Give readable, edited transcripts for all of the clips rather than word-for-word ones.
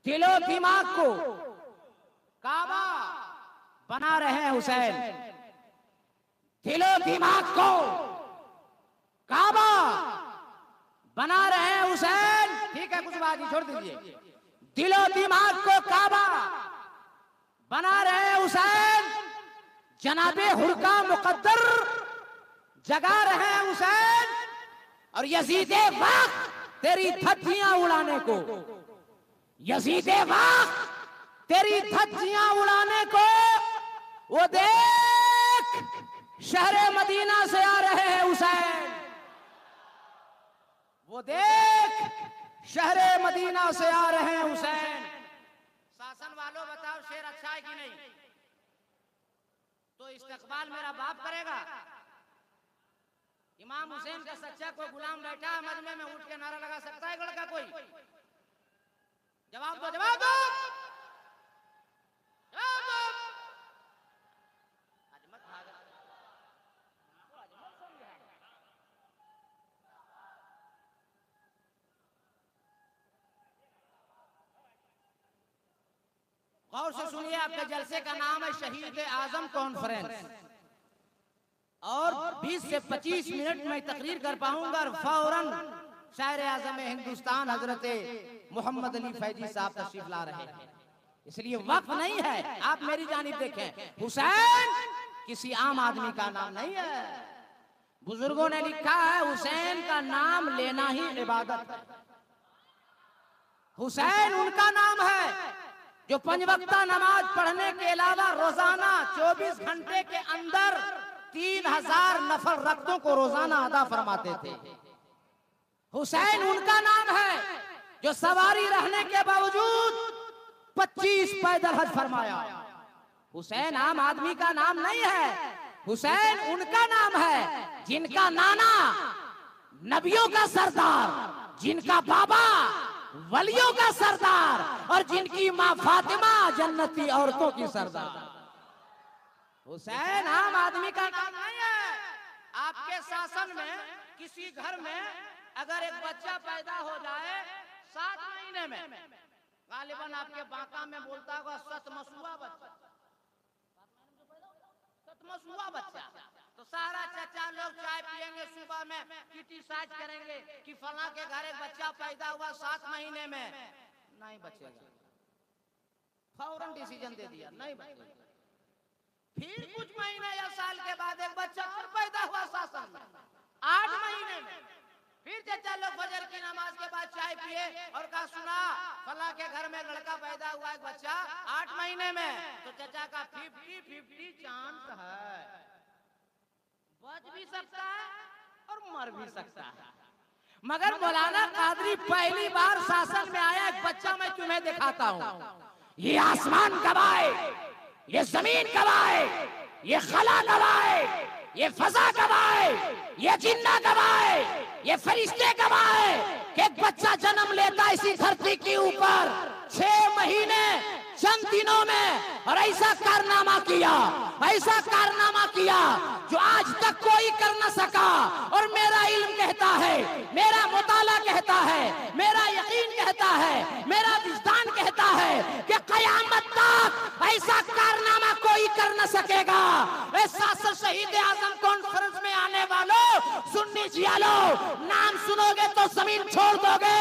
दिलो दिमाग को काबा बना रहे हैं हुसैन, दिलो दिमाग को काबा बना रहे हैं हुसैन। ठीक है, कुछ बात ही छोड़ दीजिए। दिलो दिमाग को काबा बना रहे हैं हुसैन, जनाबे हुरका मुकद्दर जगा रहे हैं हुसैन, और यजीदे वक्त तेरी धज्जियां उड़ाने को, यजीदे वक्त तेरी धज्जियां उड़ाने को वो देख शहरे मदीना से आ रहे हैं हुसैन, वो देख शहरे मदीना से आ रहे हैं हुसैन। शासन वालों बताओ शेर अच्छा है कि नहीं? तो इस्तकबाल मेरा बाप करेगा। इमाम हुसैन का सच्चा कोई गुलाम बैठा है मजमे में, उठ के नारा लगा सकता है लड़का कोई? जवाब दो, जवाब दो, जवाब दो। आज मत भागा, आज मत समझा। गौर से सुनिए, आपके जलसे का नाम है शहीद आजम कॉन्फ्रेंस, और 20 से 25 मिनट में तकरीर कर पाऊंगा और फौरन शायर आजम हिंदुस्तान हजरत मोहम्मद अली फैजी साहब तशरीफ ला रहे हैं, इसलिए वक्त नहीं है। आप मेरी जानिब देखें, हुसैन किसी आम आदमी का नाम नहीं है। बुजुर्गों ने लिखा है हुसैन का नाम लेना ही इबादत है। हुसैन उनका नाम है जो 5 वक्ता नमाज पढ़ने के अलावा रोजाना 24 घंटे के अंदर 3000 नफल रक्तों को रोजाना अदा फरमाते थे। हुसैन उनका नाम है जो सवारी रहने के बावजूद 25 पैदल हज फरमाया। हुसैन आम आदमी का नाम नहीं है, हुसैन उनका नाम है जिनका नाना नबियों का सरदार, जिनका बाबा वलियों का सरदार, और जिनकी माँ फातिमा जन्नती औरतों की सरदार। हुसैन आम आदमी का नाम नहीं है। आपके शासन में किसी घर में अगर एक बच्चा पैदा हो जाए 7 महीने में, गालिबन आपके बांका में बोलता होगा सतमसुआ बच्चा, सतमसुआ बच्चा, तो सारा चचा लोग चाय पियेंगे, सुबह में किटी साज करेंगे कि फला के घर एक बच्चा पैदा हुआ 7 महीने में, नहीं बचेगा। फौरन डिसीजन दे दिया, नहीं बचेगा। फिर कुछ महीने या साल के बाद एक बच्चा और पैदा हुआ शासन में 8 महीने में, फिर चचा लोग फजर की नमाज के बाद चाय पिए और कहा सुना फला के घर में लड़का पैदा हुआ एक बच्चा 8 महीने में, तो चचा का 50-50 चांस है, बच भी सकता है और मर भी सकता है। मगर मौलाना कादरी पहली बार शासन में आया, एक बच्चा मैं तुम्हें दिखाता हूँ, ये आसमान गवाए, ये जमीन गवाए, ये खला गवाए, ये फजा गवाए, ये जिन्ना गवाए, ये फरिश्ते गवाए कि एक बच्चा जन्म लेता इसी धरती के ऊपर 6 महीने चंद दिनों में, और ऐसा कारनामा किया, ऐसा कारनामा किया जो आज तक कोई कर न सका। और मेरा इल्म कहता है, मेरा मुताला कहता है, मेरा यकीन कहता है, मेरा विज्ञान कहता है कि कयामत तक ऐसा कारनामा कोई कर न सकेगा। ऐसा शहीद आजम कॉन्फ्रेंस में आने वालों, सुन्नी जियालो, नाम सुनोगे तो जमीन छोड़ दोगे।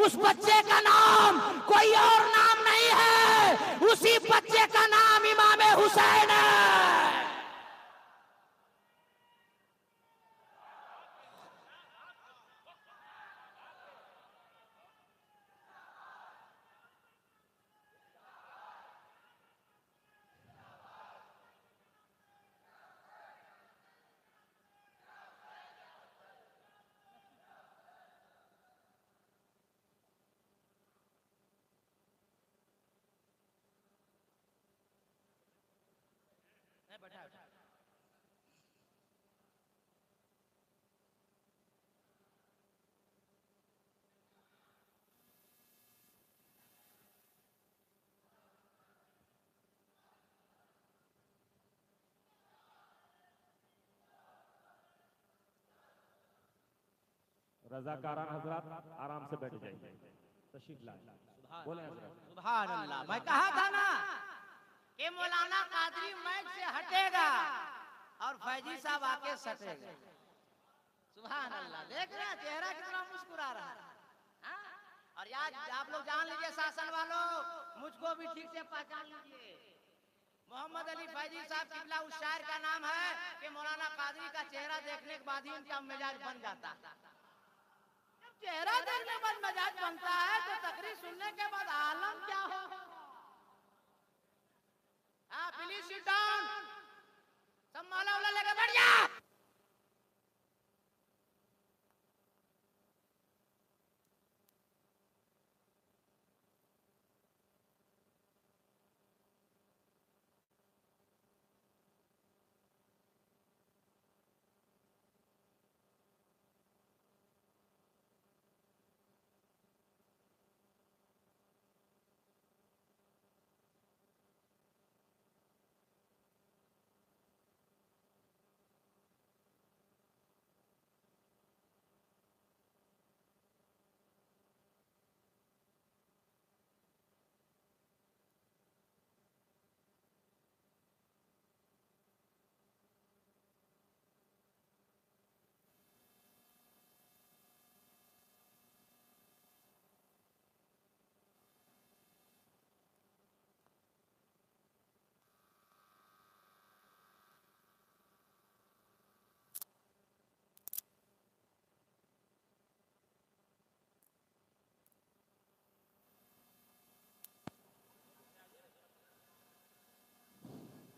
उस बच्चे का नाम कोई और नाम नहीं है, उसी बच्चे का नाम इमाम हुसैन है। रज़ाकारान हजरात आराम से बैठ जाइए, तशरीफ लाए, बोले हजरत। सुभान अल्लाह। मैं कहा था ना कि मौलाना कादरी मैच से हटेगा और फैजी साहब आके सटेगा। सुभान अल्लाह। देख रहे हैं चेहरा कितना मुस्कुरा रहा है। और याद आप लोग जान लीजिए शासन वालों, मुझको भी ठीक से पहचान लीजिए। मोहम्मद अली फैजी साहब किबला उस शायर का नाम है कि मौलाना कादरी का चेहरा देखने के बाद ही उनका मिजाज बन जाता है। जब चेहरा देखने के बाद मिजाज बनता है तो तकरीर सुनने के बाद आलम क्या हो। प्लीज सिट डाउन, सब माला वाला लेके बैठ जा।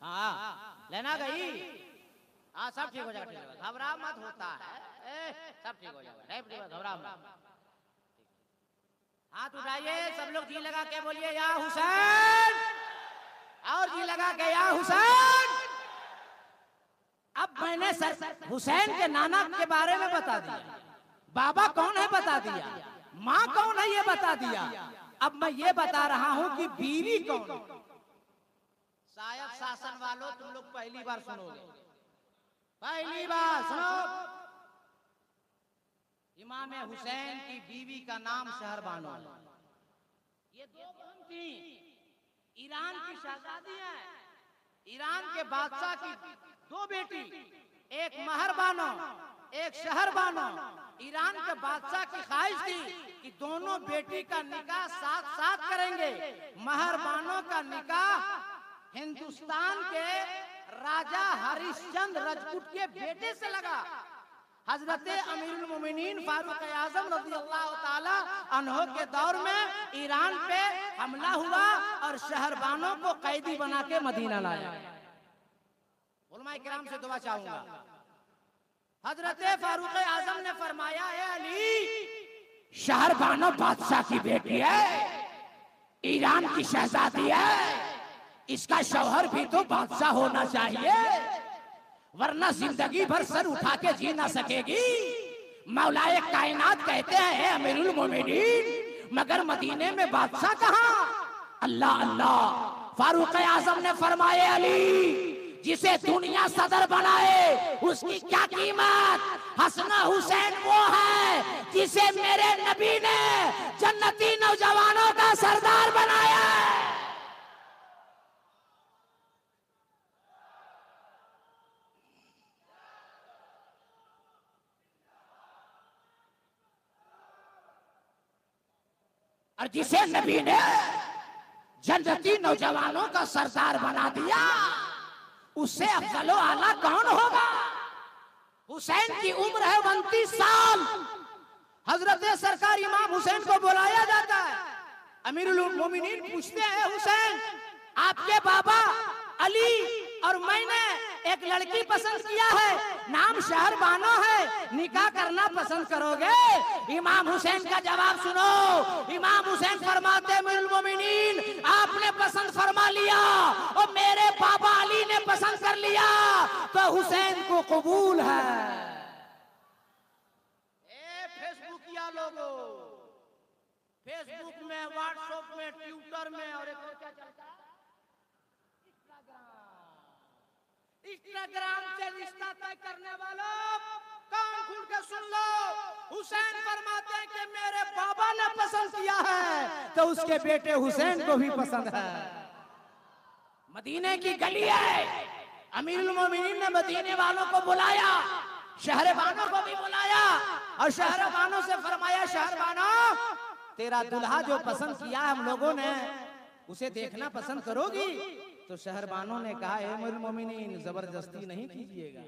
हाँ लेना गई। हाँ सब ठीक हो जाएगा, घबरा मत, होता है सब ठीक हो जाएगा, घबरा मत। हाथ उठाइए सब लोग, जी लगा के बोलिए या हुसैन, और जी लगा के या हुसैन। अब मैंने सर हुसैन के नाना के बारे में बता दिया, बाबा कौन है बता दिया, माँ कौन है ये बता दिया। अब मैं ये बता रहा हूँ कि बीवी कौन। शायद शासन वालों तुम लोग पहली बार सुनोगे, पहली बार सुनो। इमाम हुसैन की बीवी का नाम शहरबानो। ये दो बहन थी, ईरान की शहजादी है, ईरान के बादशाह की दो बेटी, एक महरबानो एक शहरबानो। ईरान के बादशाह की ख्वाहिश थी कि दोनों बेटी का निकाह साथ साथ करेंगे। महरबानो का निकाह हिंदुस्तान के राजा हरिश्चंद्र राजपूत के बेटे से लगा। हजरत अमीरुल मोमिनीन फारूक आजम रज़ियल्लाहु ताला अन्हो के दौर में ईरान पे हमला हुआ और शहरबानों को कैदी बना के मदीना लाया। उलमा किराम से दुआ चाहूंगा। हजरत फारूक आजम ने फरमाया, है अली, शहरबानो बादशाह की बेटी है, ईरान की शहजादी है, इसका शौहर भी तो बादशाह होना चाहिए, वरना जिंदगी भर सर उठा के जी ना सकेगी। मौलाए कायनात कहते हैं अमीरुल मोमिनीन, मगर मदीने में बादशाह कहाँ। अल्लाह अल्लाह। फारूक आजम ने फरमाए, अली, जिसे दुनिया सदर बनाए उसकी क्या कीमत। हसना हुसैन वो है जिसे मेरे नबी ने जन्नती नौजवानों का सरदार बनाया। और जिसे नबी ने जन्नती नौजवानों का सरदार बना दिया, उससे अफजलो आला कौन होगा। हुसैन की उम्र है 29 साल। हजरत सरकार इमाम हुसैन को बुलाया जाता है। अमीरुल मोमिनीन पूछते हैं, हुसैन, आपके बाबा अली और मैंने एक लड़की पसंद किया है, नाम शहरबानो है, निकाह करना पसंद करोगे। इमाम हुसैन का जवाब सुनो। इमाम हुसैन फरमाते, अमीरुल मोमिनीन, आपने पसंद फरमा लिया और मेरे बाबा अली ने पसंद कर लिया तो हुसैन को कबूल है। फेसबुकिया लोगों, फेसबुक में, व्हाट्सएप में, ट्विटर में, और एक और क्या चलता है, इंस्टाग्राम से रिश्ता तय करने वालों, कान खोल के सुन लो, हुसैन फरमाते हैं कि मेरे बाबा ने पसंद किया है तो उसके बेटे हुसैन को भी पसंद है। मदीने की गली है, अमीरुल मोमिनीन ने मदीने वालों को बुलाया, शहरबानों को भी बुलाया और शहरबानों से फरमाया, शहरबानों तेरा दुल्हा जो पसंद किया हम लोगों ने उसे देखना पसंद करोगी? तो शहरबानों ने कहा, अमीरुल मोमिनीन जबरदस्ती नहीं कीजिएगा,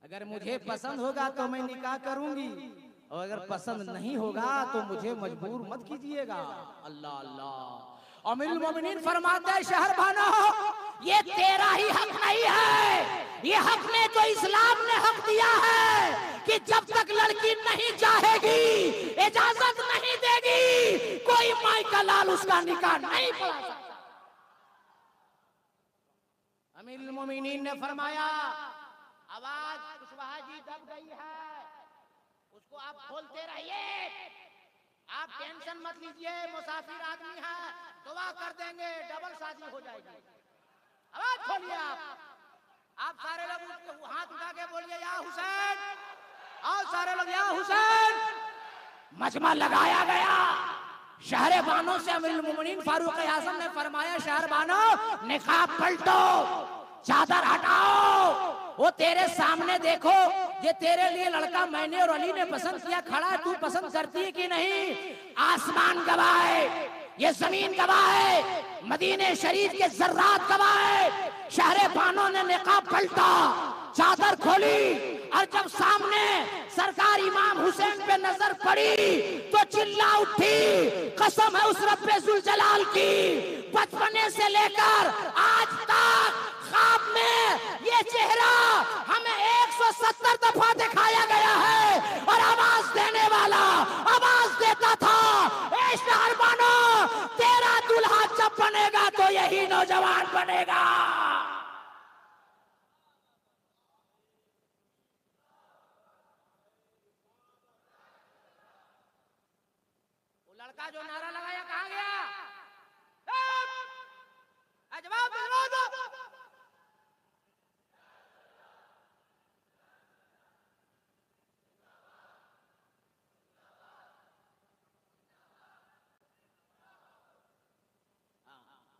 अगर मुझे पसंद होगा तो मैं निकाह करूंगी और अगर पसंद नहीं होगा तो मुझे मजबूर मत कीजिएगा। अल्लाह अल्लाह। अमीरुल मोमिनीन फरमाते हैं, शहरबानों ये तेरा ही हक नहीं है, ये हक ने तो इस्लाम ने हक दिया है कि जब तक लड़की नहीं चाहेगी, इजाजत नहीं देगी, कोई माई का लाल उसका निकाह नहीं पढ़ा सकता। अमीरुल मोमिनीन ने फरमाया, आवाज कुशवाहा जी दब गई है, उसको आप खोलते रहिए, आप टेंशन मत लीजिए, मुसाफिर आदमी है, दुआ कर देंगे, डबल शादी हो जाएगी। आवाज खोलिए आप सारे लोग हाथ उठा के बोलिए, या हुसैन, आओ सारे लोग, या हुसैन। मजमा लगाया गया। शहरबानों से अमीरुल मोमिनीन फारूक आजम ने फरमाया, शहरबानों निकाब पलटो, चादर हटाओ, वो तेरे सामने देखो, ये तेरे लिए लड़का मैंने और अली ने पसंद किया खड़ा है, तू पसंद करती है कि नहीं? आसमान गवाह है, ये जमीन गवाह है, मदीने शरीफ के जर्रात गवाह है। शहरबानों ने निकाब पलटा, चादर खोली और जब सामने सरकार इमाम हुसैन पे नजर पड़ी तो चिल्ला उठी, कसम है उस रब्बे जुल जलाल की, बचपने से लेकर आज तक ख्वाब में ये चेहरा हमें 170 दफा दिखाया गया है और आवाज देने वाला आवाज देता था, ए शहरबानों तेरा दूल्हा जब बनेगा तो यही नौजवान बनेगा। वो लड़का जो नारा लगाया कहां गया? जवाब दो।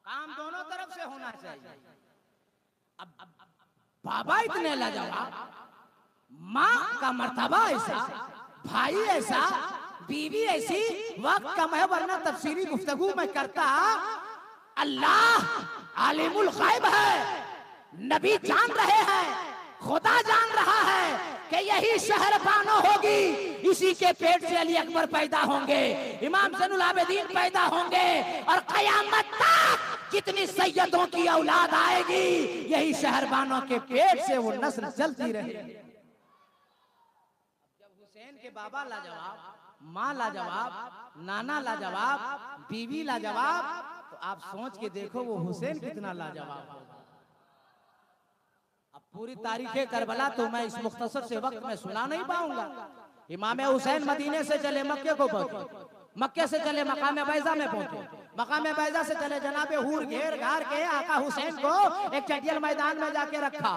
काम दोनों तरफ से होना चाहिए। अब बाबा इतने लाजवाब, माँ का मर्तबा ऐसा, भाई ऐसा, बीवी ऐसी, वक्त कम है वरना तफसीली गुफ्तगू में करता। अल्लाह आलिमुल गैब है, नबी जान रहे हैं, खुदा जान रहा है कि यही शहरबानो होगी, इसी के पेट से अली अकबर पैदा होंगे, इमाम ज़ैनुल आबिदीन पैदा होंगे और कयामत तक जितनी सैयदों की औलाद आएगी यही शहरबानों के पेट से वो नस्ल चलती रहेगी। जब हुसैन के बाबा लाजवाब, माँ लाजवाब, नाना लाजवाब, बीवी लाजवाब, तो आप सोच के देखो वो हुसैन कितना लाजवाब होगा। अब पूरी तारीख़ करबला तो मैं इस मुख्तसर से वक्त में सुना नहीं पाऊंगा। इमाम हुसैन मदीने से चले मक्के को पहुंचे, मक्के से चले मकाम बैजा में पहुंचे, मकाम बैजा से चले जनाबे हूर घेर घार के आका हुसैन को एक चटियल मैदान में जाके रखा।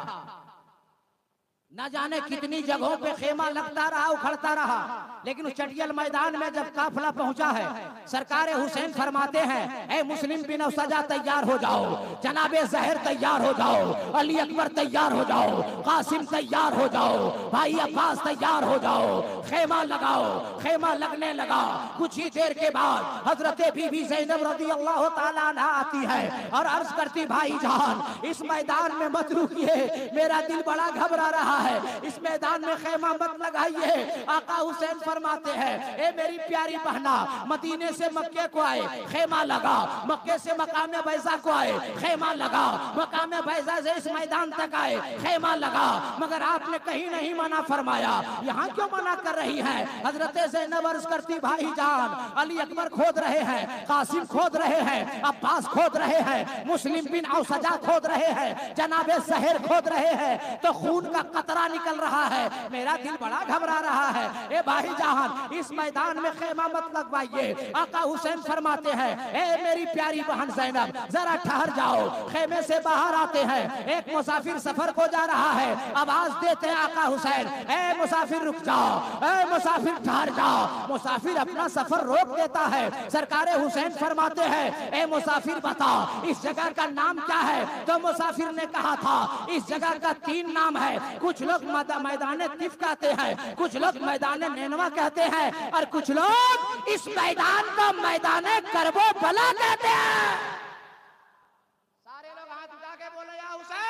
न जाने कितनी जगहों पे खेमा लगता रहा, उखड़ता रहा, लेकिन उस चटियल मैदान में जब काफिला पहुंचा है, सरकार हुसैन फरमाते हैं, ए मुस्लिम बिन सजा तैयार हो जाओ, जनाबे जहर तैयार हो जाओ, अली अकबर तैयार हो जाओ, कासिम तैयार हो जाओ, भाई अब्बास तैयार हो जाओ, खेमा लगाओ। खेमा लगने लगा। कुछ ही देर के बाद हजरत बीबी ज़ैनब रज़ियल्लाहु ताला अन्हा आती है और अर्ज करती, भाई जान इस मैदान में मत रुकिए, मेरा दिल बड़ा घबरा रहा है, इस मैदान में खेमा मत लगाइए। आका हुसैन फरमाते हैं, ए मेरी प्यारी बहना, मदीने से मक्के को आए, खेमा लगा, मक्के से मकाम बैजा को आए, खेमा लगा, मकाम बैजा से इस मैदान तक आए, खेमा लगा, मगर आपने कहीं नहीं मना फरमाया, यहाँ क्यों मना कर रही है? हजरत ज़ैनब अर्ज करती, भाई जान अली अकबर खोद रहे हैं, कासिम खोद रहे हैं, अब्बास खोद रहे हैं, मुस्लिम बिन औसजा खोद रहे हैं, जनाबे ज़हर खोद रहे हैं, तो खून का खतरा निकल रहा है, मेरा दिल बड़ा घबरा रहा है। ए भाईजान, इस मैदान में खेमा मत लगवाइए। आका हुसैन फरमाते हैं, ए मेरी प्यारी बहन ज़ैनब, जरा ठहर जाओ। खेमे से बाहर आते हैं, एक मुसाफिर सफर को जा रहा है, आवाज देते हैं आका हुसैन, ए मुसाफिर रुक जाओ, ए मुसाफिर ठहर जाओ। मुसाफिर अपना सफर रोक देता है। सरकारे हुसैन फरमाते हैं, ए मुसाफिर बता इस जगह का नाम क्या है? तो मुसाफिर ने कहा था, इस जगह का 3 नाम है। कुछ लोग मैदान तिफ कहते हैं, कुछ लोग मैदान नैनवा कहते हैं, और कुछ लोग इस मैदान को मैदान करबो बला कहते हैं। सारे लोग हाथ उठा के बोले या हुसैन।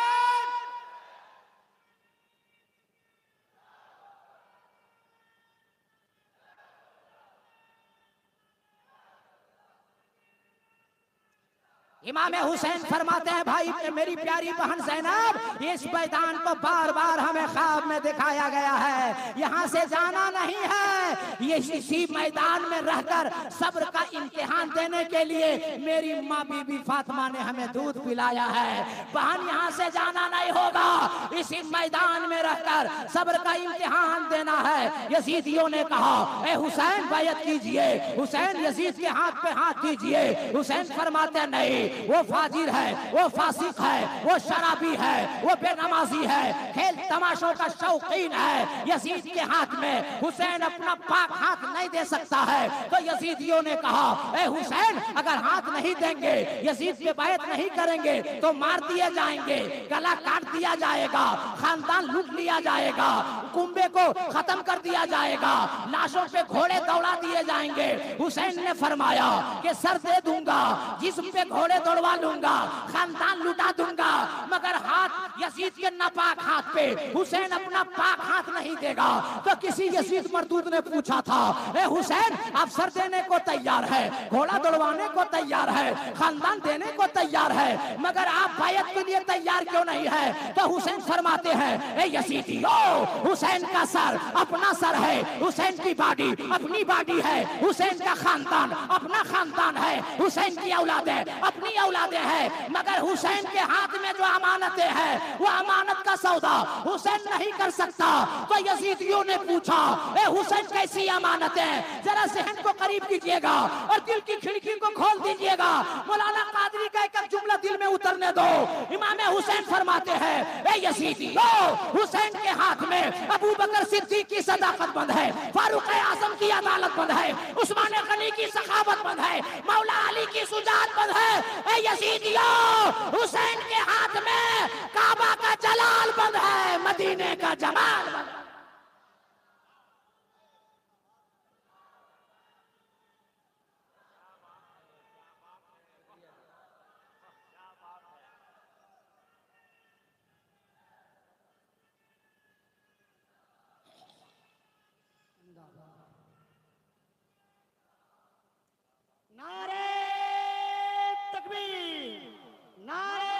इमाम हुसैन फरमाते हैं, भाई मेरी प्यारी बहन ज़ैनब, इस मैदान को बार बार हमें ख्वाब में दिखाया गया है, यहाँ से जाना नहीं है। ये इसी मैदान में रहकर सब्र का इम्तिहान देने के लिए मेरी माँ बीबी फातिमा ने हमें दूध पिलाया है। बहन, यहाँ से जाना नहीं होगा, इसी मैदान में रहकर सब्र का इम्तिहान देना है। यजीदियों ने कहा, ए हुसैन बैयत कीजिए। हुसैन यजीद के हाथ पे हाथ कीजिए। हुसैन फरमाते नहीं, वो फाजिर है, वो फासिक है, वो शराबी है, वो बेनमाजी है, खेल तमाशों का शौकीन है। यजीद के हाथ में हुसैन अपना पाक हाथ नहीं दे सकता है। तो यजीदियों ने कहा, ए हुसैन, अगर हाथ नहीं देंगे, यजीद पे बैत नहीं करेंगे तो मार दिए जाएंगे, गला काट दिया जाएगा, खानदान लूट लिया जाएगा, कुंबे को खत्म कर दिया जाएगा, लाशों पे घोड़े दौड़ा दिए जाएंगे। हुसैन ने फरमाया कि सर दे दूंगा, जिस्म पे घोड़े दौड़वा लूंगा, खानदान लुटा दूंगा, मगर हाथ यजीद के नापाक हाथ पे हुसैन अपना पाक हाथ नहीं देगा। तो किसी यजीद मर्दूद ने पूछा था, ए हुसैन, आप सर देने को तैयार है, घोड़ा दौड़वाने को तैयार है, खानदान देने को तैयार है, मगर आप बैयत के लिए तैयार क्यों नहीं है? तो हुसैन फरमाते हैं, ए यजीदियों, हुसैन का सर अपना सर है, हुसैन की बॉडी अपनी बॉडी है, हुसैन का खानदान अपना खानदान है, हुसैन की औलादें अपनी औलादें हैं, मगर हुसैन के हाथ में जो अमानतें हैं, वो अमानत का सौदा हुसैन नहीं कर सकता। तो यजीदियों ने पूछा, ए हुसैन, कैसी अमानतें? जरा ज़हन को करीब कीजिएगा और दिल की खिड़की को खोल दीजिएगा। मौलाना कादरी का एक जुमला दिल में उतरने दो। इमाम हुसैन फरमाते हैं, ए यजीदियों, हुसैन के हाथ में अबू बकर सिद्दीक की सदाकत बंद है, फारूक आजम की अदालत बंद है, उस्मान गनी की सखावत बंद है, मौला अली की सुजात बंद है। ए यजीदियों, हुसैन के हाथ में काबा का जलाल बंद है, मदीने का जमाल बंद है। नारे तकबीर, नारे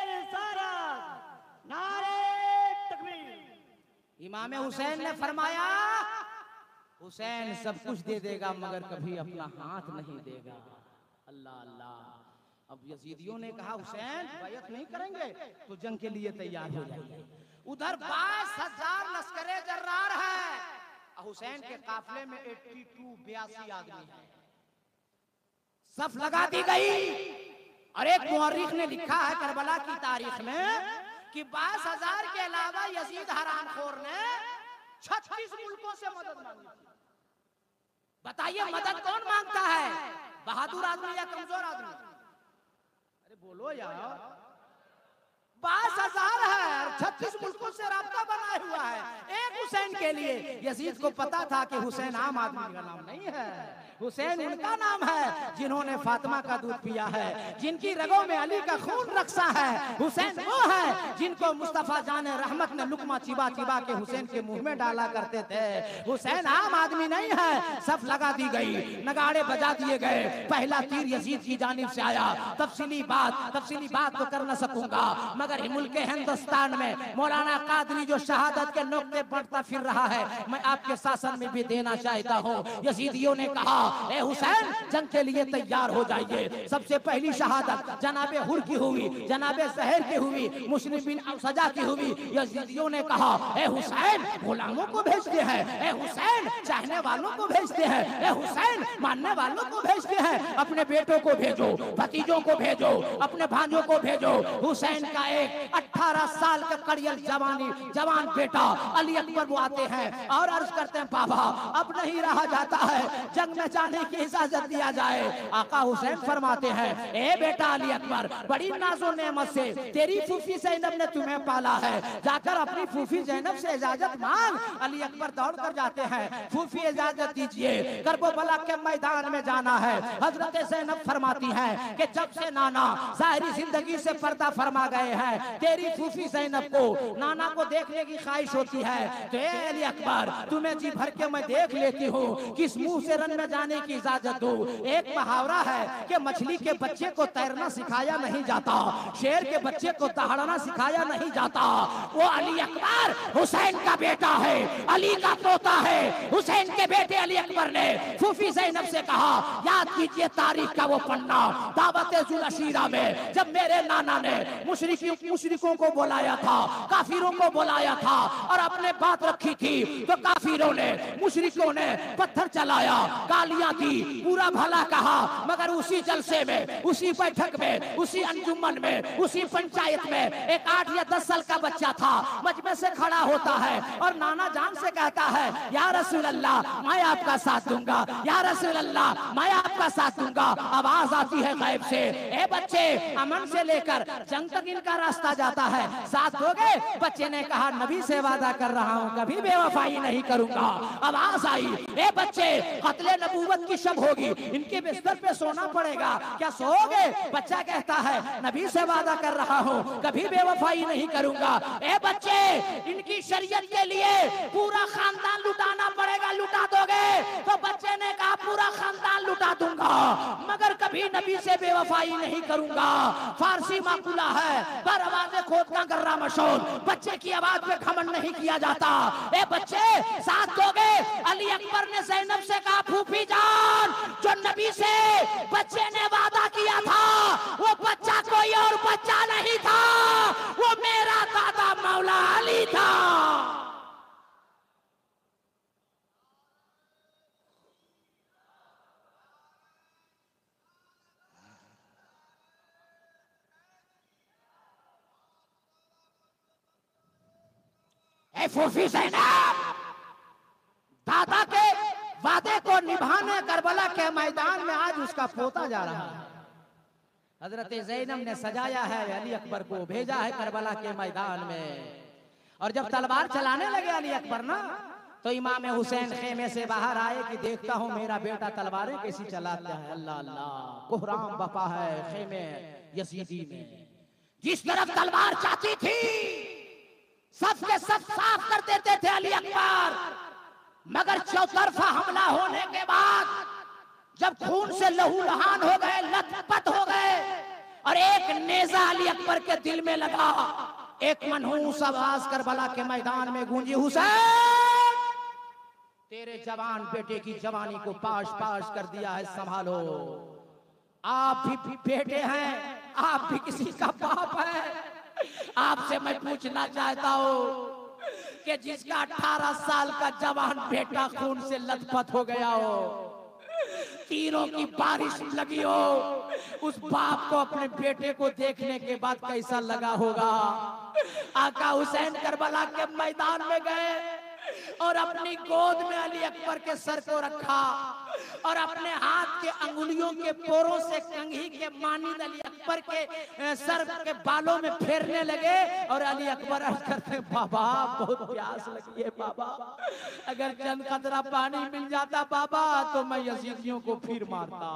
रिसालत, नारे तकबीर। इमाम हुसैन ने फरमाया, हुसैन सब कुछ दे देगा मगर कभी अपना हाथ नहीं देगा। अल्लाह अल्लाह। अब यजीदियों ने कहा, हुसैन बैयत नहीं करेंगे तो जंग के लिए तैयार हो जाइए। उधर 22,000 लश्करे जर्रार है, हुसैन के काफिले में 82 आदमी है। सफ लगा दी गई, और एक मुअर्रिख ने लिखा है करबला की तारीख में कि 22,000 के अलावा यजीद हरामखोर ने 36 मुल्कों से मदद मांगी। बताइए, मदद कौन मांगता है, बहादुर आदमी या कमजोर आदमी? अरे बोलो यार, 22,000 है और 36 मुल्कों से राब्ता बनाया हुआ है एक हुसैन के लिए। यजीद को पता था कि हुसैन आम आदमी का नाम नहीं है, हुसैन उनका नाम है जिन्होंने फातिमा का दूध पिया है, जिनकी रगों में अली का खून रक्सा है। हुसैन वो है जिनको मुस्तफा जान रहमत ने लुकमा चिबा चिबा के हुसैन के मुंह में डाला करते थे। हुसैन आम आदमी नहीं है। सफ लगा दी गई, नगाड़े बजा दिए गए, पहला तीर यजीद की जानिब से आया। तफसीली बात तो कर न सकूंगा, मगर मुल्क हिंदुस्तान में मौलाना कादरी जो शहादत के नुक्ते बढ़ता फिर रहा है, मैं आपके शासन में भी देना चाहता हूँ। यजीदियों ने कहा, ए हुसैन जंग के लिए तैयार हो जाइए। सबसे पहली शहादत जनाबे हुर की हुई, जनाबे सहर की हुई, मुस्लिम बिन सजा की हुई। यजीदियों ने कहा ए हुसैन गुलामों को भेजते हैं, ए हुसैन चाहने वालों को भेजते हैं, ए हुसैन मानने वालों को भेजते हैं, अपने बेटों को भेजो, भतीजों को भेजो, अपने भांजों को भेजो। हुसैन का एक 18 साल का कड़ियल जवान बेटा अली अकबर वो आते हैं और अर्ज करते हैं बाबा अब नहीं रहा जाता है, जंग में जाने की इजाजत दिया जाए। आका हुसैन फरमाते हैं ए बेटा अली अकबर बड़ी नाज़ो नेमत से तेरी फूफी ज़ैनब ने तुम्हें पाला है, जाकर अपनी फूफी ज़ैनब से इजाजत मांग। अली अकबर दौड़ कर जाते हैं, फूफी इजाजत दीजिए, करबला के मैदान में जाना है। हजरत ज़ैनब फरमाती हैं कि जब से नाना ज़ाहिरी जिंदगी से पर्दा फरमा गए हैं, तेरी फूफी ज़ैनब को नाना को देखने की ख्वाहिश होती है, तो ए अली अकबर तुम्हें जी भर के मैं देख लेती हूँ, किस मुंह से रन में जाने की इजाजत दूं। एक मुहावरा है कि मछली के बच्चे को तैरना सिखाया नहीं जाता, शेर के बच्चे को दहाड़ना सिखाया नहीं जाता। वो अली अकबर हुसैन का बेटा है, अली का पोता है। हुसैन के बेटे अली अकबर ने फूफी ज़ैनब से कहा याद कीजिए तारीख का वो पन्ना दावत जुल अशीरा में, जब मेरे नाना ने मुशरिकों को बुलाया था, काफिरों को बुलाया था और अपने बात रखी थी, तो काफिरों ने मुशरिकों ने पत्थर चलाया, गालियां दी, पूरा भला कहा, मगर उसी जलसे में, उसी बैठक में, उसी अंजुमन में, उसी पंचायत में एक 8 या 10 साल का बच्चा था, मजमे से खड़ा होता है और नाना जान से कहता है या रसूल अल्लाह मैं आपका साथ दूंगा, या रसूल अल्लाह मैं आपका साथ दूंगा। आवाज आती है गैब से ए बच्चे अमन से लेकर जंग तक इनका रास्ता जाता है, साथ दोगे? बच्चे ने कहा नबी से वादा कर रहा हूँ कभी बेवफाई नहीं करूंगा। आवाज आई ए बच्चे कत्ले नबूवत की शब होगी, इनके बिस्तर पे सोना पड़ेगा, क्या सोओगे? बच्चा कहता है नबी से वादा कर रहा हूँ कभी बेवफाई नहीं करूंगा। ए बच्चे इनकी शरीयत के लिए पूरा खानदान लुटाना पड़ेगा, लुटा दोगे? तो बच्चे ने कहा पूरा खानदान लुटा दूंगा मगर कभी नबी से बेवफाई नहीं करूंगा। फारसी माकूला है पर आवाज़ खोद का गर्रा मशहूर, बच्चे की आवाज पे घमंड नहीं किया जाता। ए बच्चे साथ दोगे? अली अकबर ने ज़ैनब से कहा फूफी जान जो नबी से बच्चे ने वादा किया था वो बच्चा कोई और बच्चा नहीं था, वो मेरा दादा मौला अली था। फूफी ज़ैनब दादा के वादे को निभाने करबला के मैदान में आज उसका पोता जा रहा है। हजरत ज़ैनब ने सजाया है अली अकबर को, भेजा है करबला के मैदान में। और जब तलवार चलाने लगे अली अकबर ना, तो इमाम हुसैन खेमे से बाहर आए कि देखता हूँ मेरा बेटा तलवारें कैसी चलाता है। अल्लाह अल्लाह कोहराम बपा है खेमे यजीदी में। जिस तरफ तलवार जाती थी सब के सब साफ कर देते थे अली अकबर, मगर चौतरफा हमला होने के बाद जब खून से लहूलुहान हो गए, लथपथ हो गए और एक नेजा अली अकबर के दिल में लगा, एक मनहूस आवाज करबला के मैदान में गूंजी हुसैन तेरे जवान बेटे की जवानी को पाश पाश कर दिया है, संभालो। आप भी बेटे हैं, आप भी किसी का बाप है। आपसे मैं पूछना चाहता हूँ कि जिसका 18 साल का जवान बेटा खून से लथपथ हो गया हो, तीरों की बारिश लगी हो, उस बाप को अपने बेटे को देखने के बाद कैसा लगा होगा। आका हुसैन करबला के मैदान में गए और अपनी गोद में अली अकबर के सर को रखा और अपने हाथ के अंगुलियों के पोरों से कंघी के मानिंद अली अकबर के सर के बालों में फेरने लगे और अली अकबर अर्ज करते बाबा बहुत प्यास लगी है बाबा, अगर चंद कतरा पानी मिल जाता बाबा तो मैं यजीदियों को फिर मारता,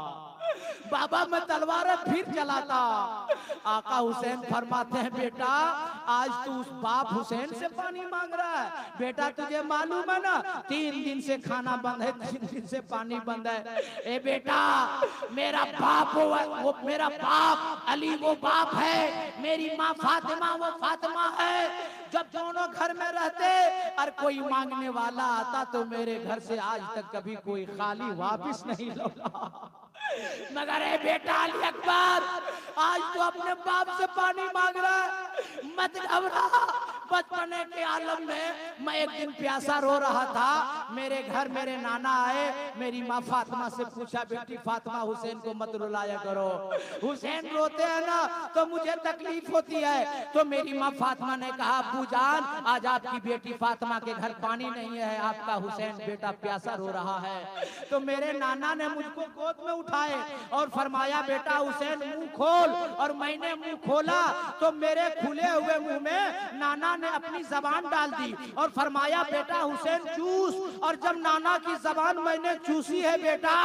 बाबा मैं तलवार फिर चलाता। आका हुसैन फरमाते हैं बेटा आज तू उस बाप हुसैन से पानी मांग रहा है, बेटा तुझे मालूम है ना 3 दिन से खाना बंद है, 3 दिन से पानी बंद है। ए बेटा मेरा बाप वो मेरा बाप अली वो बाप है, मेरी माँ फातिमा वो फातिमा है। जब दोनों घर में रहते और कोई मांगने वाला आता तो मेरे घर से आज तक कभी कोई खाली वापस नहीं लौटा। मगर ए बेटा अली अकबर, आज तो अपने बाप से पानी मांग रहा है, मत घबरा। बचपने के आलम में मैं एक दिन प्यासा रो रहा था, मेरे घर मेरे नाना आए, मेरी माँ फातिमा से पूछा, बेटी फातिमा हुसैन को मत रुलाया करो, हुसैन रोते हैं ना तो मुझे तकलीफ होती है। तो मेरी माँ फातिमा ने कहा, अब्बू जान आज आपकी बेटी फातिमा के घर पानी नहीं है, आपका हुसैन बेटा प्यासा रो रहा है। तो मेरे नाना ने मुझको गोद में उठाए और फरमाया, बेटा हुसैन मुंह खोल। और मैंने मुंह खोला तो मेरे खुले हुए मुंह में नाना ने अपनी जबान डाल दी और फरमाया, बेटा हुसैन चूस। और जब नाना की जबान मैंने चूसी है बेटा,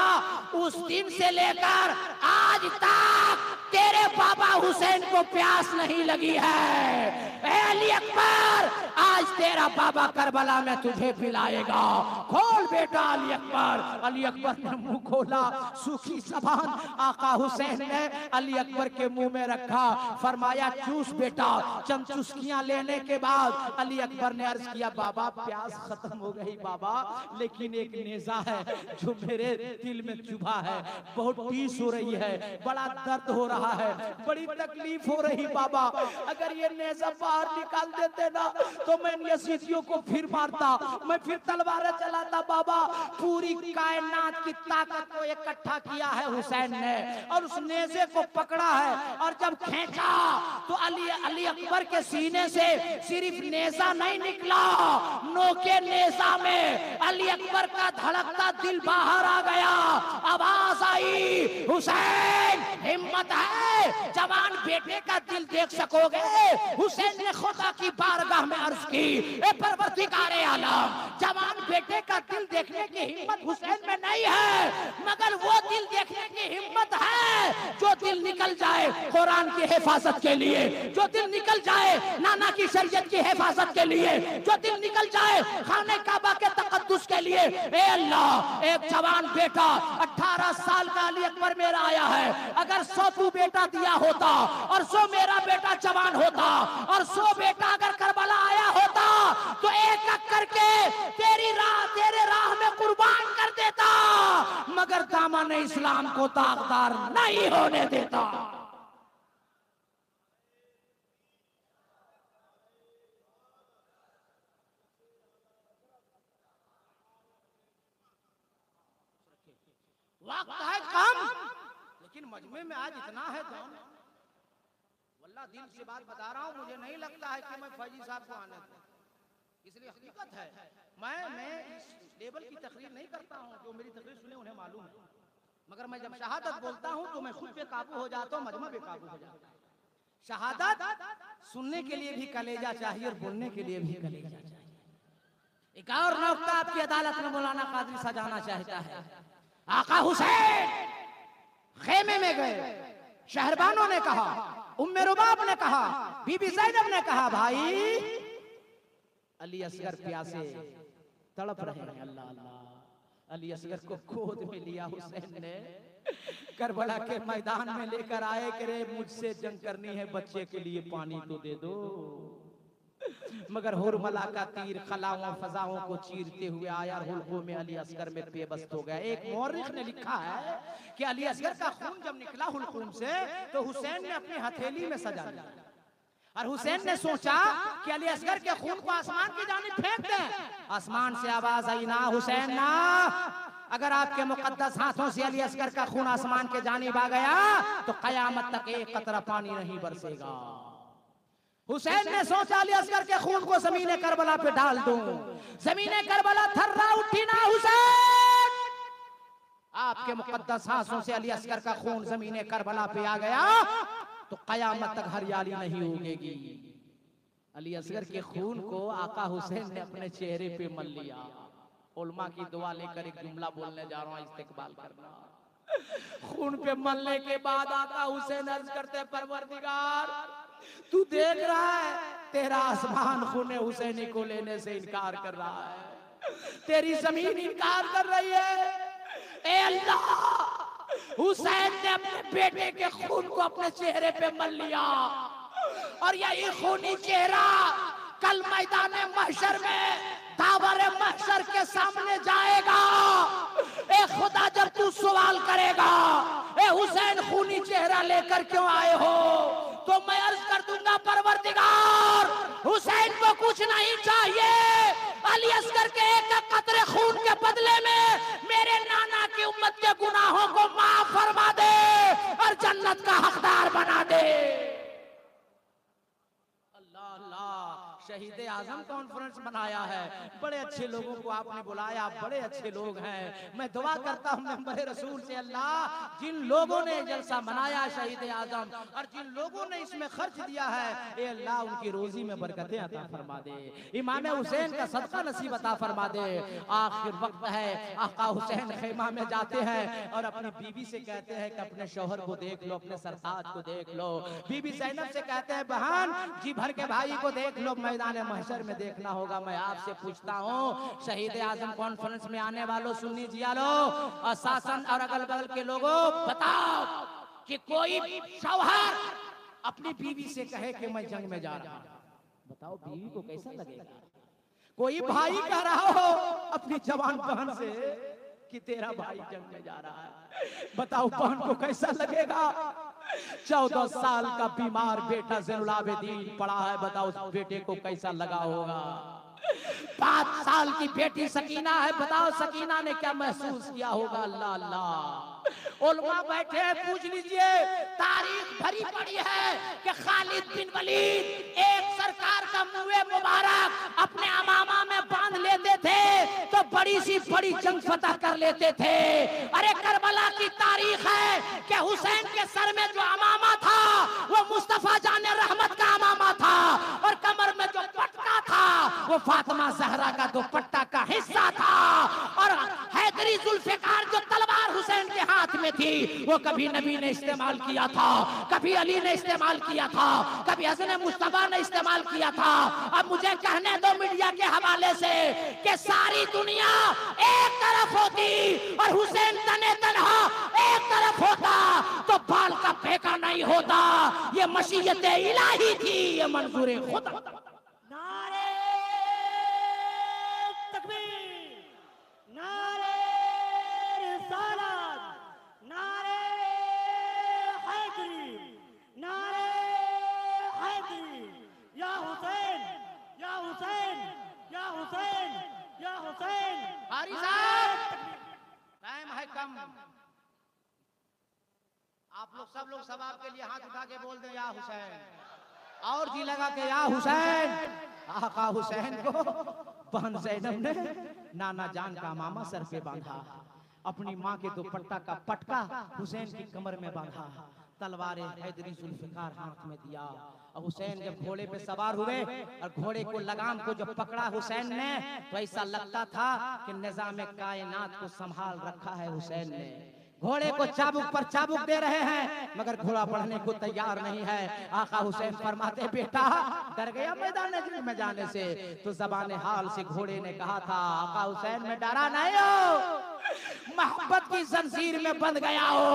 उस दिन से लेकर आज तक तेरे बाबा हुसैन को प्यास नहीं लगी है। अली अकबर, आज तेरा बाबा करबला में तुझे पिलाएगा, खोल बेटा अली अकबर। अली अकबर ने मुंह खोला, सूखी जबान आका हुसैन ने अली अकबर के मुंह में रखा, फरमाया चूस बेटा। चंद चुस्कियां लेने के बाद अली अकबर ने अर्ज किया, बाबा प्यास खत्म हो गई बाबा, लेकिन एक नेजा है जो मेरे दिल में चुभा है, बहुत टीस हो रही है, बड़ा दर्द हो रहा है, बड़ी तकलीफ हो रही बाबा। अगर ये नेजा बाहर निकाल देते ना तो मैं यजीदियों को फिर मारता, मैं फिर तलवारें चलाता बाबा। पूरी कायनात की ताकत को इकट्ठा किया है हुसैन ने और उस नेजे को पकड़ा है, और जब खींचा तो अली अकबर के सीने से सिर्फ नेजा नहीं निकला, नोके नेजा में अली अकबर का धड़कता दिल बाहर आ गया। आवाज आई, हुसैन हिम्मत है, जवान बेटे का दिल देख सकोगे? हुसैन ने खुदा की बारगाह में अर्ज की, ए परवरदिगारे आलम, जवान बेटे का दिल देखने की हिम्मत हुसैन में नहीं है, मगर वो दिल देखने की हिम्मत है जो दिल निकल जाए कुरान की हिफाजत के लिए, जो दिल निकल जाए नाना की शरीयत की हिफाजत के लिए, जो दिल निकल जाए खाने काबा के तकद्दुस के लिए। ए अल्लाह, एक जवान बेटा 18 साल का अली अकबर मेरा आया है, अगर 100 तू बेटा दिया होता और 100 मेरा बेटा जवान होता और 100 बेटा अगर करबला आया होता तो एक एक करके तेरे राह में कुर्बान कर देता, मगर दामन इस्लाम को दागदार नहीं होने देता। वक्त है कम, लेकिन मजमे में आज इतना है जान, वल्लाह दिल से बात बता रहा हूँ, मुझे नहीं लगता है कि मैं फौजी साहब को आने दूं, इसलिए हकीकत है मैं इस लेवल की तकरीर नहीं करता हूँ, जो मेरी तकरीर सुने उन्हें मालूम है, मगर मैं जब शहादत बोलता हूँ तो मैं खुद बेकाबू हो जाता हूँ, मजमा बेकाबू हो जाता है। शहादत सुनने के लिए भी कलेजा चाहिए और बोलने के लिए भी कलेजा चाहिए। एक और नौकता आपकी अदालत में मौलाना कादरी सजाना चाहता है। आका हुसैन खेमे में गए, शहरबानों ने कहा, उम्मे रुबाब ने कहा, बीबी ज़ैनब ने कहा, भाई अली असगर प्यासे तड़प रहे हैं। अल्लाह अल्लाह, अली असगर को गोद में लिया हुसैन ने, करबला के मैदान में लेकर आए, करे मुझसे जंग करनी है, बच्चे के लिए पानी तो दे दो। मगर हुरमला का तीर खलाओं फजाओं को चीरते हुए आया, हुल्कों में अली असगर में पेबस्त हो गया। एक मौरिख ने लिखा है कि अली असगर का खून जब निकला हुल्कों से तो हुसैन ने अपनी हथेली में सजा लिया, और हुसैन ने सोचा कि अली असगर के खून को आसमान की जानिब फेंक दें। आसमान से आवाज आई, ना हुसैन ना, अगर आपके मुकद्दस हाथों से अली असगर का खून आसमान के जानिब आ गया तो कयामत तक एक कतरा पानी नहीं बरसेगा। हुसैन ने सोचा अली असगर के खून को ज़मीने करबला पे डाल दूं, ज़मीने करबला थर्रा उठी ना हुसैन, आपके मुकद्दस हाथों से अली असगर का खून ज़मीने करबला पे आ गया तो कयामत तक हरियाली नहीं उगेगी। अली असगर के खून को आका हुसैन ने अपने चेहरे पे मल लिया। उलमा की दुआ लेकर एक जुमला बोलने जा रहा हूं, इस्तेकबाल करना। खून पे मलने के बाद आका हुसैन अर्ज करते, परवरदिगार तू देख रहा है तेरा आसमान खूने हुसैनी को लेने से इनकार कर रहा है, तेरी जमीन इनकार कर रही है। ए अल्लाह, हुसैन ने अपने बेटे के खून को अपने चेहरे पे मल लिया, और यही खूनी चेहरा कल मैदान महशर में दावर महशर के सामने जाएगा। ए खुदा, जब तू सवाल करेगा ए हुसैन खूनी चेहरा लेकर क्यों आए हो, तो मैं अर्ज कर दूंगा परवरदिगार हुसैन को कुछ नहीं चाहिए, अली असगर के एक कतरे खून के बदले में मेरे नाना की उम्मत के गुनाहों को माफ फरमा दे और जन्नत का हकदार बना दे। अल्लाह अल्लाह, शहीद आजम कॉन्फ्रेंस बनाया है, बड़े अच्छे लोगों को आपने बुलाया, बड़े अच्छे लोग हैं। मैं दुआ करता हूं मेरे रसूल से, अल्लाह जिन लोगों ने जलसा मनाया शहीद आजम और जिन लोगों ने इसमें खर्च दिया है, ए अल्लाह उनकी रोजी में बरकतें अता फरमा दे, इमाम हुसैन का सदका नसीब अता फरमा दे। आखिर वक्त है, आका हुसैन खैमा में जाते हैं और अपनी बीवी से कहते हैं कि अपने शौहर को देख लो, अपने सरताज को देख लो। बीबी ज़ैनब से कहते हैं बहन जी भर के भाई को देख लो, मैदान महशर में देखना होगा। मैं आपसे पूछता हूँ शहीद आजम कॉन्फ्रेंस में आने वालों, सुन्नी जियालो और शासन और अगल बगल के लोगों, बताओ कि कोई शौहर अपनी बीवी से कहे कि मैं जंग में जा रहा हूँ, बताओ बीवी को कैसा लगेगा? कोई भाई कह रहा हो अपनी जवान बहन से कि तेरा भाई जंग में जा रहा है, बताओ बहन को कैसा लगेगा? 14 साल का बीमार बेटा ज़ैनुल आबिदीन पड़ा है, बताओ उस बेटे को कैसा लगा होगा? 5 साल की बेटी सकीना है, बताओ सकीना ने क्या महसूस किया होगा? अल्लाह अल्लाह, उलमा बैठे हैं, पूछ लीजिए, तारीख भरी पड़ी है कि खालिद बिन वलीद एक सरकार का मुँह मुबारक अपने अमामा में बांध लेते थे तो बड़ी सी बड़ी जंग फतह कर लेते थे। अरे करबला की तारीख है कि हुसैन के सर में जो अमामा था वो मुस्तफा जाने रहमत का अमामा था और कमर में जो पटका था वो फातिमा ज़हरा का दुपट्टा का हिस्सा था, और हैदरी जुल्फ़िकार जो तलवार हुसैन के हाथ में थी वो कभी नबी ने इस्तेमाल किया था, कभी अली ने इस्तेमाल किया था, कभी हसन मुस्तफा ने इस्तेमाल किया था। अब मुझे कहने दो मीडिया के हवाले से कि सारी दुनिया एक तरफ होती और हुसैन तने तन्हा एक तरफ होता तो बाल का फेंका नहीं होता। ये मशीयत इलाही थी, ये मंजूर खुदा। नारे तकबीर, नारे रिसालत, नारे हैदरी, नारे हैदरी, या हुसैन, या हुसैन, या हुसैन, या हुसैन। हारी साहब, टाइम है कम, आप लोग सब लोग सवाब के लिए हाथ उठा के बोल दे या हुसैन, और जी लगा के या हुसैन। आका हुसैन को बहन ज़ैनब ने नाना जान का मामा सर पे बांधा, अपनी माँ के दुपट्टा का पटका हुसैन की कमर में बांधा, तलवार हैदरी जुल्फ़िकार हाथ में दिया। और हुसैन जब घोड़े पे सवार हुए और घोड़े को लगाम को जब पकड़ा हुसैन ने तो ऐसा लगता था कि निज़ाम कायनात को संभाल रखा है हुसैन ने। घोड़े को चाबुक पर चाबुक दे रहे हैं मगर घोड़ा बढ़ने को तैयार नहीं है। आका हुसैन फरमाते बेटा डर गया मैदान जंग में जाने से, तो ज़बान हाल से घोड़े ने कहा था आका हुसैन मैं डरा नहीं हो, मोहब्बत की जंजीर में बंध गया हो।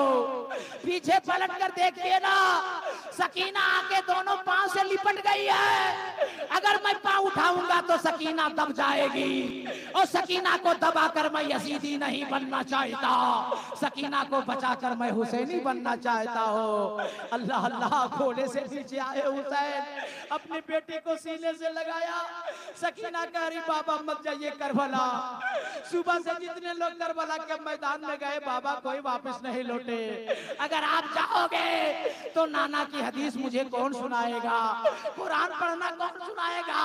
पीछे पलट कर देखिए ना, सकीना आके दोनों पांव से लिपट गई है, अगर मैं पांव उठाऊंगा तो सकीना दब जाएगी और सकीना को दबाकर मैं यजीदी नहीं बनना चाहता, सकीना को बचाकर मैं हुसैनी बनना चाहता हूँ। अल्लाह अल्लाह, घोड़े से नीचे आए हुसैन, अपनी बेटी को सीने से लगाया। सकीना कह रही बाबा मत जाइए करबला, सुबह से जितने लोग करबला के मैदान में गए बाबा कोई वापस नहीं लौटे, अगर आप जाओगे तो नाना की हदीस मुझे कौन सुनाएगा, कुरान पढ़ना कौन सुनाएगा,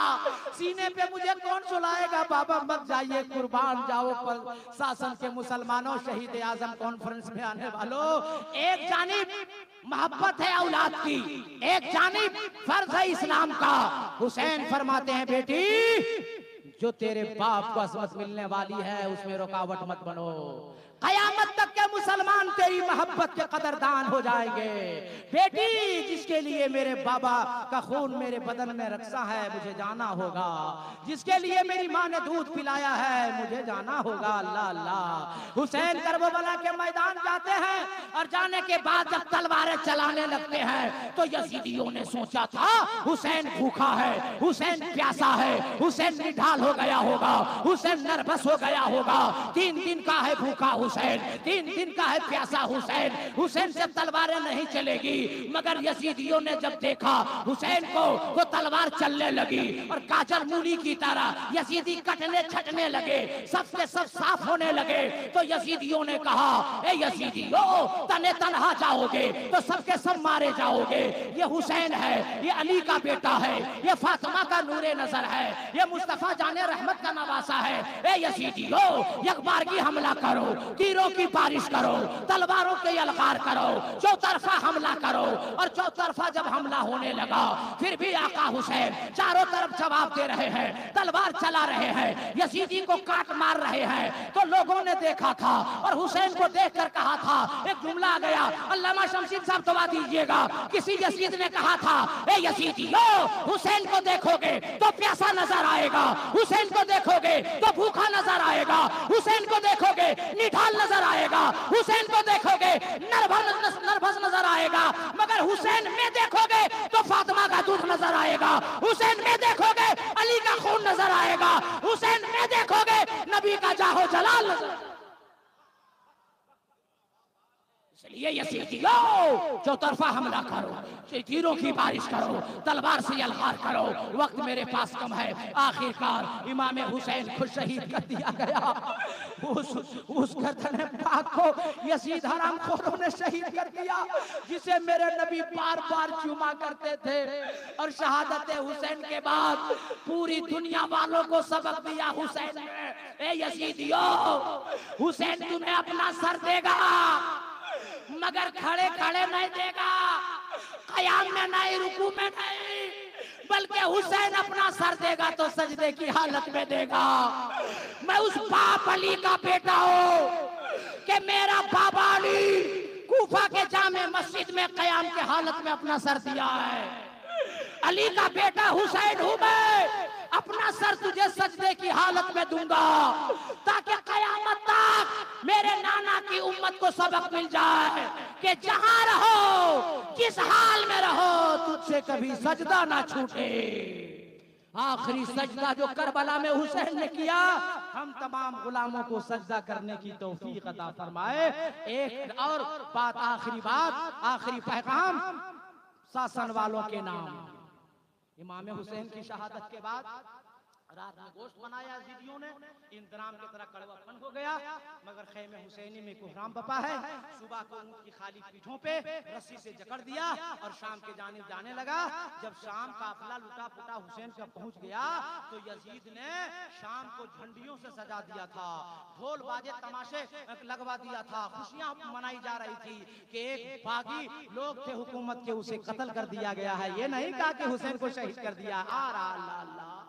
सीने पे मुझे कौन सुनाएगा। बाबा मत जाइए, कुर्बान जाओ। पर शासन के मुसलमानों, शहीद आजम कॉन्फ्रेंस में आने वालों, एक जानिब मोहब्बत है औलाद की, एक जानिब फर्ज है इस्लाम का। हुसैन फरमाते हैं बेटी जो तेरे बाप को असमत मिलने वाली है उसमें रुकावट मत बनो। कयामत तक के मुसलमान तेरी मोहब्बत के कदरदान हो जाएंगे। बेटी, जिसके लिए मेरे बाबा का खून मेरे बदन में रक्षा है, मुझे जाना होगा। जिसके लिए मेरी माँ ने दूध पिलाया है, मुझे जाना होगा। अल्लाह अल्लाह। हुसैन करबला के मैदान जाते हैं और जाने के बाद जब तलवारें चलाने लगते हैं तो यजीदियों ने सोचा था हुसैन भूखा है, हुसैन प्यासा है, हुसैन निढाल हो गया होगा, हुसैन नर्वस हो गया होगा। 3 दिन का है भूखा हुसैन, 3 दिन का है प्यासा हुसैन, हुसैन से तलवारें नहीं चलेगी। मगर यजीदियों ने जब देखा हुसैन को वो तलवार चलने लगी और काजल मूली की तरह यजीदी कटने छटने लगे, सबके सब साफ होने लगे, तो यजीदियों ने कहा, ए यजीदियों, तने तनहा जाओगे तो सबके सब मारे जाओगे। ये हुसैन है, ये अली का बेटा है, ये फातिमा का नूरे नजर है, ये मुस्तफा जाने रहमत का नवासा है। ए यजीदियों, यकबारगी हमला करो, तीरों की बारिश करो, तलवारों के यलगार करो, चौतरफा हमला करो। और चौतरफा जब हमला होने लगा, फिर भी आका हुसैन चारों तरफ जवाब दे रहे हैं, तलवार चला रहे हैं, यजीदी को काट मार रहे हैं। तो लोगों ने देखा था और हुसैन को देखकर कहा था, एक जुमला आ गया, अल्लामा शमशीर साहब दबा दीजिएगा। किसी यजीद ने कहा था, ए यजीदियों, हुसैन को देखोगे तो प्यासा नजर आएगा, हुसैन को देखोगे तो भूखा नजर आएगा, हुसैन को देखोगे निढाल नजर आएगा, हुसैन को देखोगे नर्वस नजर आएगा, मगर हुसैन में देखोगे तो फातिमा का दूध नजर आएगा, हुसैन में देखोगे अली का खून नजर आएगा, हुसैन में देखोगे नबी का जाहो जलाल नजर। इसलिए यजीदियों, चौतरफा हमला करो, तीरों की बारिश करो, तलवार से यलगार करो, वक्त मेरे पास कम है। आखिरकार इमाम हुसैन को शहीद कर दिया गया। उस गर्दन पाक को यजीद हरामखोरों ने शहीद कर दिया, जिसे मेरे नबी बार बार चूमा करते थे। और शहादत हुसैन के बाद पूरी दुनिया वालों को सबक दिया हुसैन ने। ए यजीदियों, हुसैन तुम्हें अपना सर देगा मगर खड़े खड़े नहीं देगा, कयाम में नहीं, रुकू में नहीं, बल्कि हुसैन अपना सर देगा तो सजदे की हालत में देगा। मैं उस बाप अली का बेटा हूँ कि मेरा बाबा अली कूफा के जामे मस्जिद में कयाम के हालत में अपना सर दिया है। अली का बेटा हुसैन हूँ मैं, अपना सर तुझे सजदे की हालत में दूंगा ताकि कयामत तक मेरे नाना की उम्मत को सबक मिल जाए कि जहां रहो, किस हाल में रहो, तुझसे कभी सजदा ना छूटे। आखिरी सजदा जो करबला में हुसैन ने किया, हम तमाम गुलामों को सजदा करने की तौफीक अता फरमाए। एक और बात, आखिरी बात, आखिरी पैगाम शासन वालों के नाम। इमाम हुसैन की शहादत के बाद रात में गोश्त बनाया यजीदियों ने, इंतराम की तरह कड़वापन हो गया, मगर खैमे हुसैनी में कोहराम बपा है। सुबह को ऊंट की खाली पीठों पे रस्सी से जकड़ दिया और शाम के जानिब जाने लगा। जब शाम काफिला लुटा पुटा हुसैन का पहुंच गया तो यजीद ने शाम को झंडियों से सजा दिया था, ढोल बाजे तमाशे लगवा दिया था, खुशियां मनाई जा रही थी कि एक बागी लोग थे हुकूमत के, उसे कत्ल कर दिया गया है। ये नहीं कहा कि हुसैन को शहीद कर दिया। अल्लाह,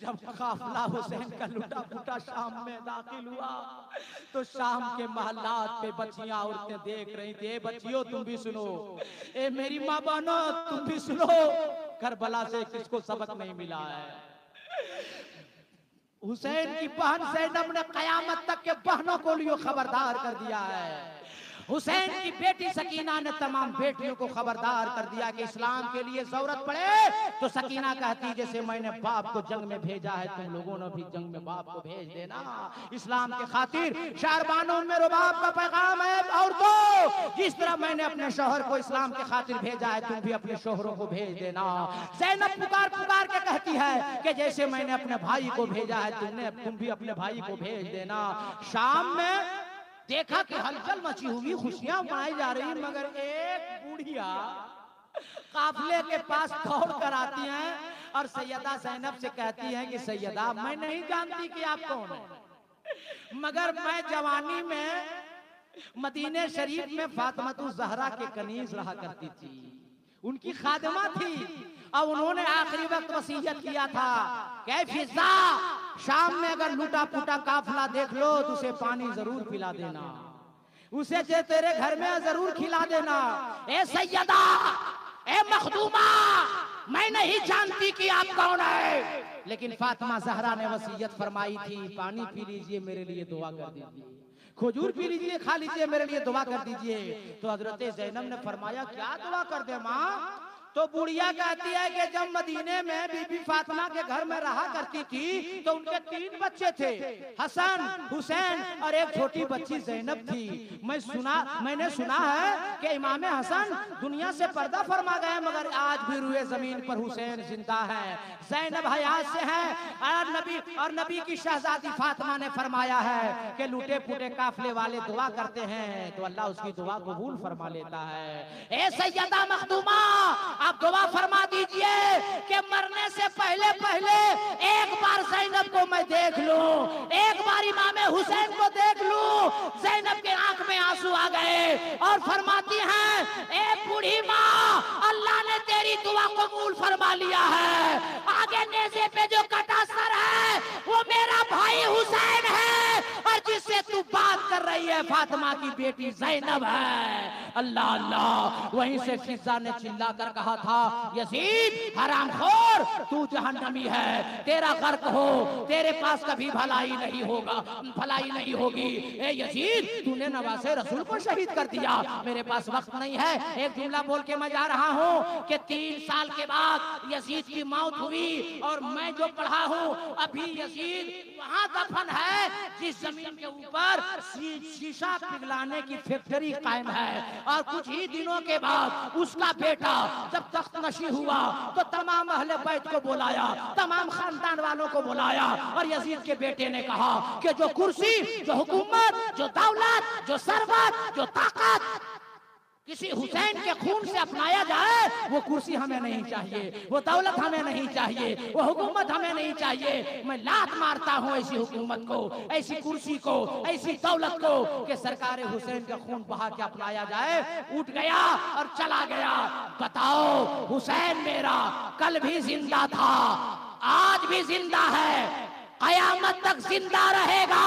जब काफिला हुसैन का लुटा फुटा शाम में दाखिल हुआ तो शाम के महल्लात पे बच्चियां औरतें देख रही थी। बच्चियों तुम भी सुनो, ए मेरी माँ बहनों तुम भी सुनो, करबला से किसको सबक नहीं मिला है। हुसैन की बहन ज़ैनब ने कयामत तक के बहनों को लिए खबरदार कर दिया है। हुसैन की बेटी सकीना ने तमाम बेटियों को खबरदार कर दिया कि इस्लाम के लिए जरूरत पड़े तो सकीना कहती, जैसे मैंने बाप को जंग में भेजा है, तुम लोगों ने भी जंग में बाप को भेज देना इस्लाम के खातिर। शारबानों में रुबाब का पैगाम है, और तो जिस तरह मैंने अपने शोहर को इस्लाम के खातिर भेजा है, तुम भी अपने शोहरों को भेज देना। ज़ैनब पुकार पुकार के कहती है कि जैसे मैंने अपने भाई को भेजा है, तुम भी अपने भाई को भेज देना। शाम में देखा कि हलचल मची हुई, खुशियां मनाई जा रही, मगर एक बुढ़िया काफिले के पास दौड़ कर आती हैं और सैयदा ज़ैनब से कहती हैं कि सैयदा, मैं नहीं जानती कि आप कौन हैं, मगर मैं जवानी में मदीने शरीफ में फातिमा ज़हरा के कनीज रहा करती थी, उनकी खादिमा थी, और उन्होंने आखिरी वक्त वसीयत किया था कि फिजा शाम में अगर लूटा पुटा काफिला देख लो तो उसे पानी जरूर पिला देना, उसे जे तेरे घर में जरूर खिला देना। ए सैयदा, ए मखदूमा, मैं नहीं जानती कि आप कौन है, लेकिन फातिमा ज़हरा ने वसीयत फरमाई थी, पानी पी लीजिए, मेरे लिए दुआ कर दीजिए, खजूर पी लीजिए, खा लीजिए, मेरे लिए दुआ कर दीजिए। तो हजरत ज़ैनब ने फरमाया, क्या दुआ कर दे माँ? तो बुढ़िया कहती है कि जब मदीने में बीबी फातिमा के घर में रहा करती थी तो उनके 3 बच्चे थे, हसन, हुसैन और एक छोटी बच्ची ज़ैनब थी। मैंने सुना है कि इमाम हसन दुनिया से पर्दा फरमा गए, मगर आज भी रुए जमीन पर हुसैन जिंदा है, ज़ैनब हयात से है। और नबी की शहजादी फातिमा ने फरमाया है कि लूटे फूटे काफिले वाले दुआ करते हैं तो अल्लाह उसकी दुआ कबूल फरमा लेता है। ए सैयदा मखदूमा, आप दुआ फरमा दीजिए कि मरने से पहले पहले एक बार ज़ैनब को मैं देख लूं, एक बार इमाम हुसैन को देख लूं। ज़ैनब के आंख में आंसू आ गए और फरमाती हैं, ए बूढ़ी माँ, अल्लाह ने तेरी दुआ कबूल फरमा लिया है। आगे नेज़े पे जो कटा सर है वो मेरा भाई हुसैन है, और जिससे तू बात कर रही है फातिमा की बेटी ज़ैनब है। अल्लाह अल्लाह। वहीं से फिजा ने चिल्ला कर कहा था, यजीद हरामखोर, तू जहन्नमी है, तेरा गर्क हो, तेरे पास कभी भलाई नहीं होगा, भलाई नहीं होगी। ए यजीद, तूने नवासे रसूल को शहीद कर दिया। मेरे पास वक्त नहीं है, एक जुमला बोल के मैं जा रहा हूँ कि 3 साल के बाद यजीद की मौत हुई, और मैं जो पढ़ा हूँ अभी यजीद वहाँ दफन है जिस जमीन के ऊपर शीशा पिघलाने की फैक्ट्री कायम है। और कुछ ही दिनों के बाद उसका बेटा जब तख्त नशी हुआ तो तमाम अहले बैत को बुलाया, तमाम खानदान वालों को बुलाया, और यजीद के बेटे ने कहा कि जो कुर्सी, जो हुकूमत, जो दौलत, जो सरबत, जो ताकत किसी हुसैन के खून से अपनाया जाए, वो कुर्सी हमें नहीं चाहिए, वो दौलत हमें नहीं चाहिए, वो हुकूमत हमें नहीं चाहिए। मैं लात मारता हूँ ऐसी हुकूमत को, ऐसी कुर्सी को, ऐसी दौलत को कि सरकार हुसैन का खून बहा के अपनाया जाए। उठ गया और चला गया। बताओ, हुसैन मेरा कल भी जिंदा था, आज भी जिंदा है, कयामत तक जिंदा रहेगा।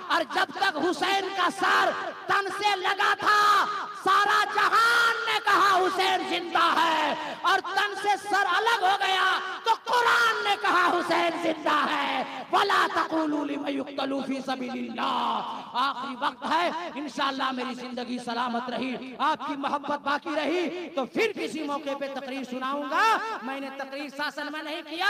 और जब तक हुसैन का सर तन से लगा था, सारा जहान ने कहा हुसैन जिंदा है, और तन से सर अलग हो गया तो कुरान ने कहा हुसैन जिंदा है। वला तक़ूलू लिमन युक़्तलू फी सबीलिल्लाह। आखिरी वक्त है, इंशाअल्लाह मेरी जिंदगी सलामत रही, आपकी मोहब्बत बाकी रही तो फिर किसी मौके पे तकरीर सुनाऊंगा। मैंने तकरीर शासन में नहीं किया,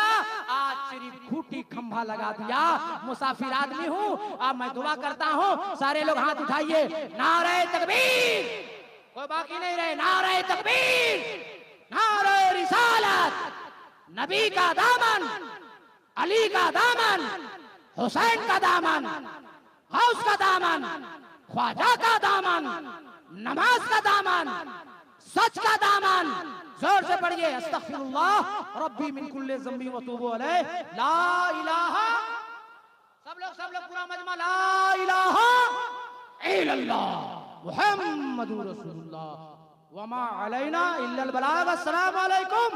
आज सिर्फ खूटी खंभा लगा दिया। मुसाफिर आदमी हूँ। अब मैं दुआ करता हूँ, सारे लोग हाथ उठाइए, नारे तकबीर, कोई बाकी नहीं रहे, नारे तकबीर, नारे रिसालत। नबी का दामन, अली का दामन, हुसैन का दामन, गौस का दामन, ख्वाजा का दामन, नमाज का दामन, सच का दामन। जोर से पढ़िए, अस्तगफिरुल्लाह रब्बी मिन कुल्ली ज़म्बी व तूबू अलैह, ला इलाहा, सब लोग पूरा मजमा, ला इलाहा इल्लल्लाह मुहम्मदुर रसूलुल्लाह वमा अलैना इल्लल बलाग। अस्सलामु अलैकुम।